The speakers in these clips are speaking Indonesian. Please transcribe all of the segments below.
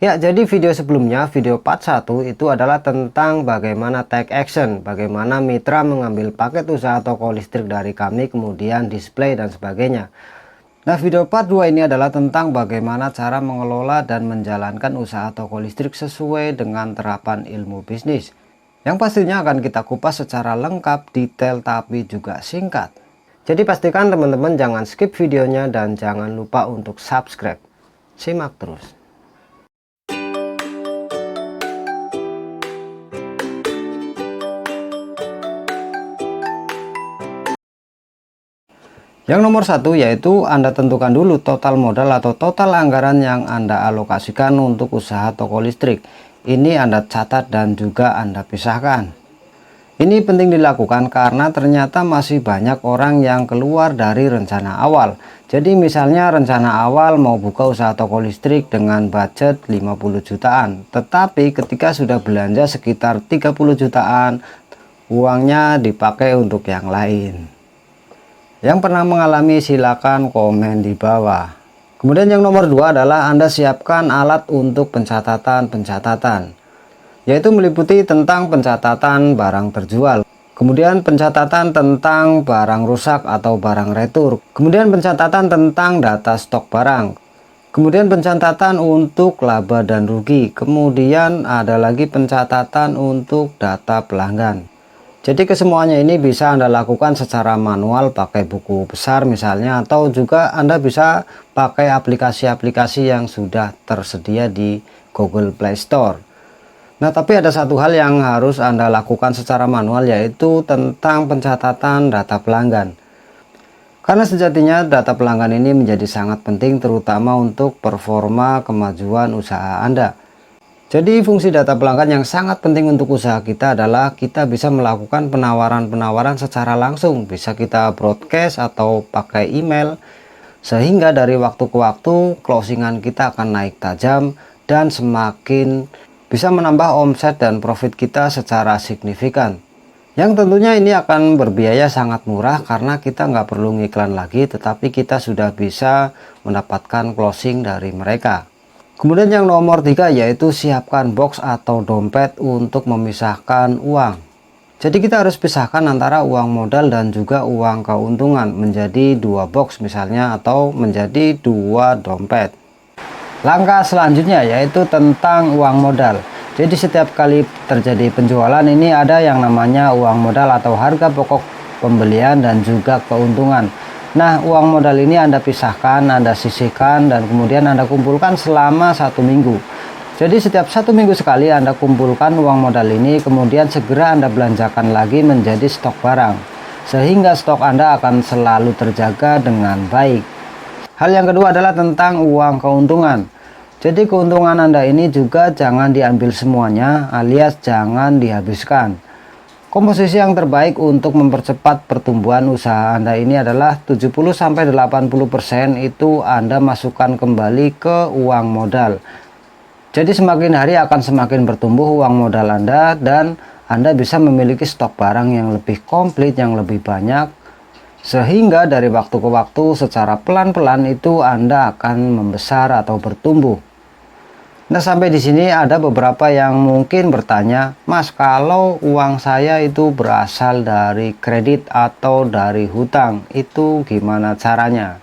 Ya, jadi video sebelumnya, video part 1 itu adalah tentang bagaimana take action, bagaimana mitra mengambil paket usaha toko listrik dari kami, kemudian display dan sebagainya. Nah, video part 2 ini adalah tentang bagaimana cara mengelola dan menjalankan usaha toko listrik sesuai dengan terapan ilmu bisnis. Yang pastinya akan kita kupas secara lengkap, detail, tapi juga singkat. Jadi pastikan teman-teman jangan skip videonya dan jangan lupa untuk subscribe. Simak terus. Yang nomor satu yaitu Anda tentukan dulu total modal atau total anggaran yang Anda alokasikan untuk usaha toko listrik. Ini Anda catat dan juga Anda pisahkan. Ini penting dilakukan karena ternyata masih banyak orang yang keluar dari rencana awal. Jadi misalnya rencana awal mau buka usaha toko listrik dengan budget 50 jutaan. Tetapi ketika sudah belanja sekitar 30 jutaan, uangnya dipakai untuk yang lain. Yang pernah mengalami silakan komen di bawah. Kemudian yang nomor 2 adalah Anda siapkan alat untuk pencatatan, yaitu meliputi tentang pencatatan barang terjual, kemudian pencatatan tentang barang rusak atau barang retur, kemudian pencatatan tentang data stok barang, kemudian pencatatan untuk laba dan rugi, kemudian ada lagi pencatatan untuk data pelanggan. Jadi kesemuanya ini bisa Anda lakukan secara manual pakai buku besar misalnya, atau juga Anda bisa pakai aplikasi-aplikasi yang sudah tersedia di Google Play Store. Nah, tapi ada satu hal yang harus Anda lakukan secara manual, yaitu tentang pencatatan data pelanggan. Karena sejatinya data pelanggan ini menjadi sangat penting terutama untuk performa kemajuan usaha Anda. Jadi fungsi data pelanggan yang sangat penting untuk usaha kita adalah kita bisa melakukan penawaran-penawaran secara langsung. Bisa kita broadcast atau pakai email, sehingga dari waktu ke waktu closingan kita akan naik tajam dan semakin bisa menambah omset dan profit kita secara signifikan. Yang tentunya ini akan berbiaya sangat murah karena kita nggak perlu ngiklan lagi, tetapi kita sudah bisa mendapatkan closing dari mereka. Kemudian yang nomor 3 yaitu siapkan box atau dompet untuk memisahkan uang. Jadi kita harus pisahkan antara uang modal dan juga uang keuntungan menjadi 2 box misalnya, atau menjadi 2 dompet. Langkah selanjutnya yaitu tentang uang modal. Jadi setiap kali terjadi penjualan ini ada yang namanya uang modal atau harga pokok pembelian dan juga keuntungan. Nah, uang modal ini Anda pisahkan, Anda sisihkan, dan kemudian Anda kumpulkan selama 1 minggu. Jadi setiap 1 minggu sekali Anda kumpulkan uang modal ini, kemudian segera Anda belanjakan lagi menjadi stok barang, sehingga stok Anda akan selalu terjaga dengan baik. Hal yang kedua adalah tentang uang keuntungan. Jadi keuntungan Anda ini juga jangan diambil semuanya, alias jangan dihabiskan. Komposisi yang terbaik untuk mempercepat pertumbuhan usaha Anda ini adalah 70-80% itu Anda masukkan kembali ke uang modal. Jadi semakin hari akan semakin bertumbuh uang modal Anda, dan Anda bisa memiliki stok barang yang lebih komplit, yang lebih banyak, sehingga dari waktu ke waktu secara pelan-pelan itu Anda akan membesar atau bertumbuh. Nah, sampai di sini ada beberapa yang mungkin bertanya, Mas, kalau uang saya itu berasal dari kredit atau dari hutang, itu gimana caranya?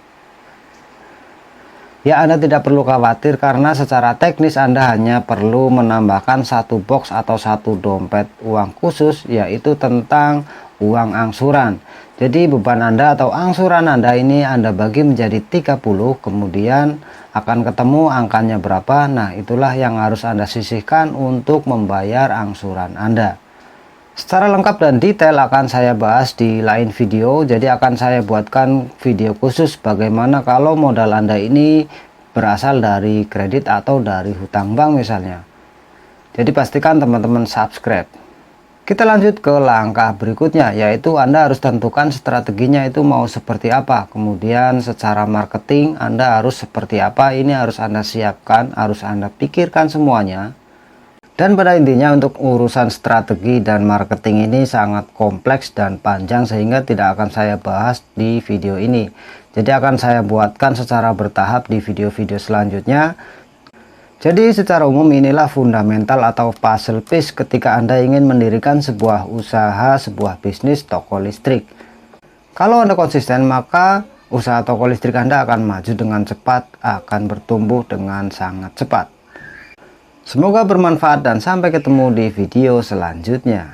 Ya, Anda tidak perlu khawatir karena secara teknis Anda hanya perlu menambahkan 1 box atau 1 dompet uang khusus, yaitu tentang uang angsuran. Jadi beban Anda atau angsuran Anda ini Anda bagi menjadi 30, kemudian akan ketemu angkanya berapa. Nah, itulah yang harus Anda sisihkan untuk membayar angsuran Anda. Secara lengkap dan detail akan saya bahas di lain video. Jadi akan saya buatkan video khusus bagaimana kalau modal Anda ini berasal dari kredit atau dari hutang bank misalnya. Jadi pastikan teman-teman subscribe. Kita lanjut ke langkah berikutnya, yaitu Anda harus tentukan strateginya itu mau seperti apa. Kemudian secara marketing Anda harus seperti apa, ini harus Anda siapkan, harus Anda pikirkan semuanya. Dan pada intinya untuk urusan strategi dan marketing ini sangat kompleks dan panjang, sehingga tidak akan saya bahas di video ini. Jadi akan saya buatkan secara bertahap di video-video selanjutnya. Jadi secara umum inilah fundamental atau puzzle piece ketika Anda ingin mendirikan sebuah usaha, sebuah bisnis toko listrik. Kalau Anda konsisten, maka usaha toko listrik Anda akan maju dengan cepat, akan bertumbuh dengan sangat cepat. Semoga bermanfaat dan sampai ketemu di video selanjutnya.